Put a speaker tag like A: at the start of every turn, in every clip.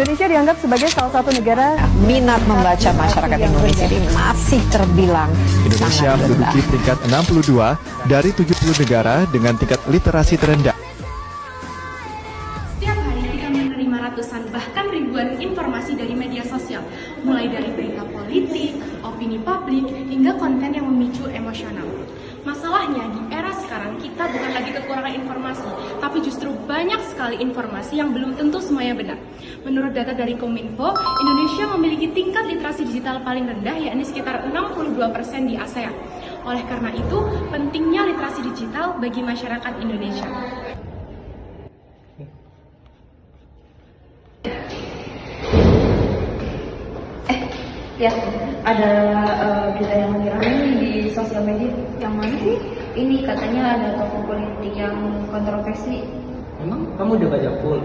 A: Indonesia dianggap sebagai salah satu negara
B: Minat membaca masyarakat Indonesia ini masih terbilang
C: Indonesia
B: sangat rendah.
C: menduduki peringkat 62 dari 70 negara dengan tingkat literasi terendah.
D: Setiap hari kita menerima ratusan bahkan ribuan informasi dari media sosial, mulai dari berita politik, opini publik, hingga konten yang memicu emosional. Masalahnya di era sekarang kita bukan lagi kekurangan informasi, tapi justru banyak sekali informasi yang belum tentu semuanya benar. Menurut data dari Kominfo, Indonesia memiliki tingkat literasi digital paling rendah, yakni sekitar 62% di ASEAN. Oleh karena itu, pentingnya literasi digital bagi masyarakat Indonesia.
E: Ya, ada berita yang lagi ramai nih di sosial media. Yang mana sih? Ini katanya ada tokoh politik yang kontroversi.
F: Emang kamu udah baca full?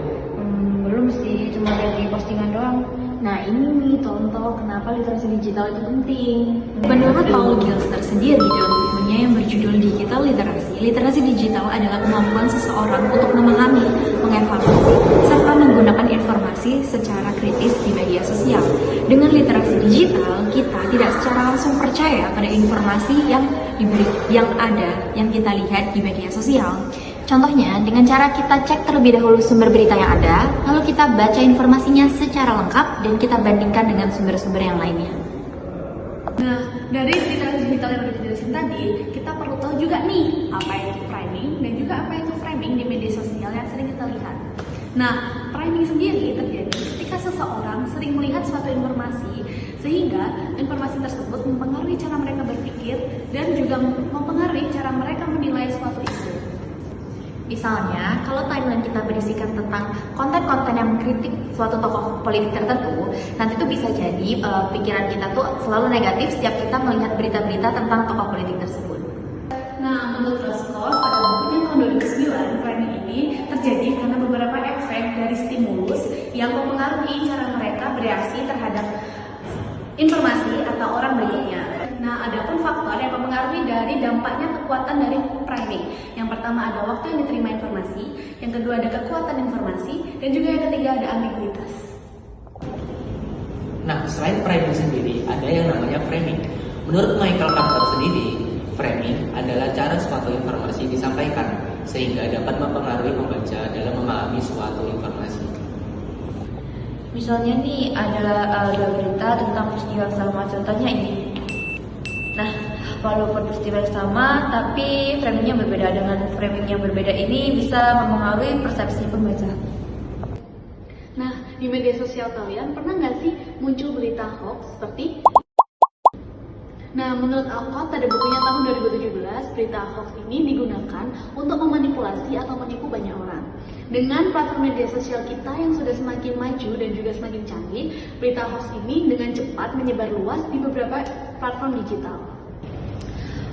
E: Belum sih, cuma lihat di postingan doang. Nah ini nih contoh kenapa literasi digital itu penting.
G: Menurut Paul Gilster sendiri dalam bukunya yang berjudul Digital Literasi, literasi digital adalah kemampuan seseorang untuk memahami, mengevaluasi, serta menggunakan informasi secara kritis di media sosial. Dengan literasi digital, kita tidak secara langsung percaya pada informasi yang kita lihat di media sosial.
H: Contohnya, dengan cara kita cek terlebih dahulu sumber berita yang ada, lalu kita baca informasinya secara lengkap dan kita bandingkan dengan sumber-sumber yang lainnya.
D: Nah, dari literasi digital yang udah dijelasin tadi, kita perlu tahu juga nih apa itu framing dan juga apa itu framing di media sosial yang sering kita lihat. Nah, framing sendiri terjadi ketika seseorang sering melihat suatu informasi sehingga informasi tersebut mempengaruhi cara mereka berpikir dan juga mempengaruhi cara mereka menilai suatu isu.
H: Misalnya, kalau timeline kita berisikan tentang konten-konten yang mengkritik suatu tokoh politik tertentu, nanti tuh bisa jadi pikiran kita tuh selalu negatif setiap kita melihat berita-berita tentang tokoh politik tersebut.
D: Nah, menurut Roscoe, pada bukunya tahun 2009, framing ini terjadi karena beberapa efek dari stimulus yang mempengaruhi cara mereka bereaksi terhadap informasi atau orang berikutnya. Nah, ada pun faktor yang mempengaruhi dari dampaknya kekuatan dari framing. Yang pertama ada waktu yang diterima informasi, yang kedua ada kekuatan informasi, dan juga yang ketiga ada ambiguitas.
F: Nah, selain framing sendiri, ada yang namanya framing. Menurut Michael Carter sendiri, framing adalah cara suatu informasi disampaikan sehingga dapat mempengaruhi pembaca dalam memahami suatu informasi.
E: Misalnya nih ada berita tentang peristiwa sama, contohnya ini. Nah, walaupun peristiwa yang sama, tapi framingnya berbeda. Dengan framing yang berbeda ini bisa mempengaruhi persepsi pembaca.
D: Nah, di media sosial kalian pernah nggak sih muncul berita hoax seperti? Nah, menurut Alcott pada bukunya tahun 2017, berita hoax ini digunakan untuk memanipulasi atau menipu banyak orang. Dengan platform media sosial kita yang sudah semakin maju dan juga semakin canggih, berita hoax ini dengan cepat menyebar luas di beberapa platform digital.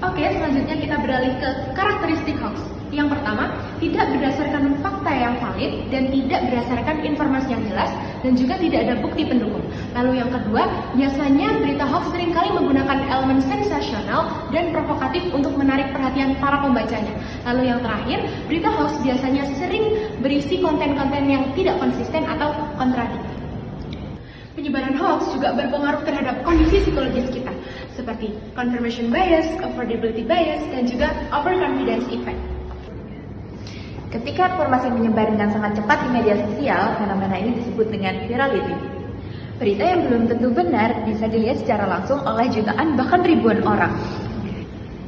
D: Oke, selanjutnya kita beralih ke karakteristik hoax. Yang pertama, tidak berdasarkan fakta yang valid dan tidak berdasarkan informasi yang jelas dan juga tidak ada bukti pendukung. Lalu yang kedua, biasanya berita hoax seringkali menggunakan elemen sensasional dan provokatif untuk menarik perhatian para pembacanya. Lalu yang terakhir, berita hoax biasanya sering berisi konten-konten yang tidak konsisten atau kontradiktif. Penyebaran hoax juga berpengaruh terhadap kondisi psikologis kita, seperti confirmation bias, affordability bias, dan juga overconfidence effect.
E: Ketika informasi menyebar dengan sangat cepat di media sosial, fenomena ini disebut dengan virality. Berita yang belum tentu benar bisa dilihat secara langsung oleh jutaan bahkan ribuan orang.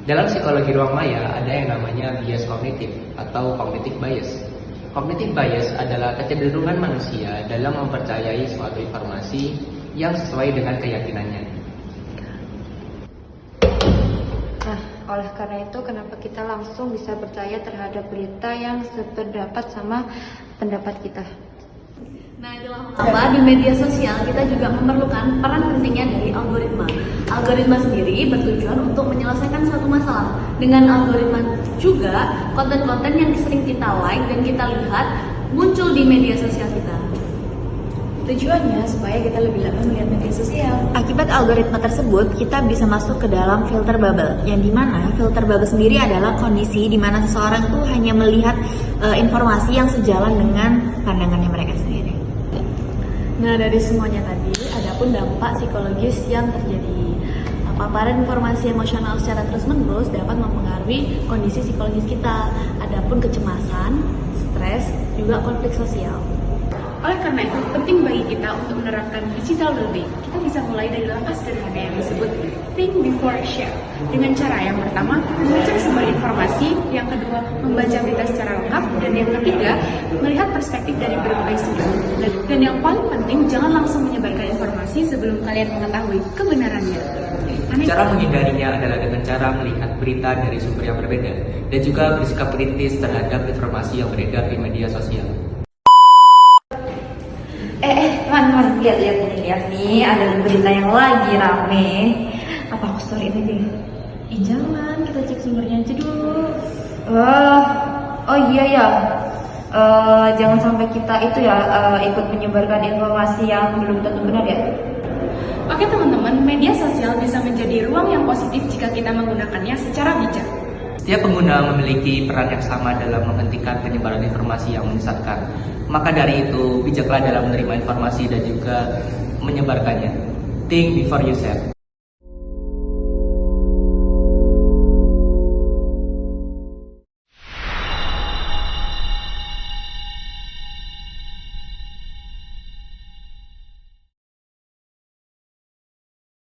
F: Dalam psikologi ruang maya ada yang namanya bias kognitif atau cognitive bias. Cognitive bias adalah kecenderungan manusia dalam mempercayai suatu informasi yang sesuai dengan keyakinannya.
E: Nah, oleh karena itu kenapa kita langsung bisa percaya terhadap berita yang sependapat sama pendapat kita.
G: Nah, itulah mengapa di media sosial kita juga memerlukan peran pentingnya dari algoritma. Algoritma sendiri bertujuan untuk menyelesaikan suatu masalah. Dengan algoritma juga, konten-konten yang sering kita like dan kita lihat muncul di media sosial kita.
E: Tujuannya supaya kita lebih lama melihat media sosial.
H: Akibat algoritma tersebut, kita bisa masuk ke dalam filter bubble, yang dimana filter bubble sendiri adalah kondisi di mana seseorang tuh hanya melihat informasi yang sejalan dengan pandangannya mereka sendiri.
D: Nah, dari semuanya tadi, ada pun dampak psikologis yang terjadi. Paparan informasi emosional secara terus-menerus dapat mempengaruhi kondisi psikologis kita. Adapun kecemasan, stres, juga konflik sosial.
I: Oleh karena itu, penting bagi kita untuk menerapkan digital well-being. Kita bisa mulai dari langkah sederhana yang disebut think before share. Dengan cara yang pertama, mengecek sumber informasi, yang kedua, membaca berita secara lengkap, dan yang ketiga, melihat perspektif dari berbagai sumber. Dan yang paling penting, jangan langsung menyebarkan informasi sebelum kalian mengetahui kebenarannya.
F: Cara menghindarinya adalah dengan cara melihat berita dari sumber yang berbeda dan juga bersikap kritis terhadap informasi yang beredar di media sosial.
E: Teman-teman, lihat nih, ada berita yang lagi rame. Apa aku story ini deh?
I: Jangan, kita cek sumbernya aja dulu.
E: Oh iya ya. Jangan sampai kita itu ya ikut menyebarkan informasi yang belum tentu benar ya.
I: Oke teman-teman, media sosial bisa menjadi ruang yang positif jika kita menggunakannya secara bijak.
F: Setiap pengguna memiliki peran yang sama dalam menghentikan penyebaran informasi yang menyesatkan. Maka dari itu, bijaklah dalam menerima informasi dan juga menyebarkannya. Think before you share.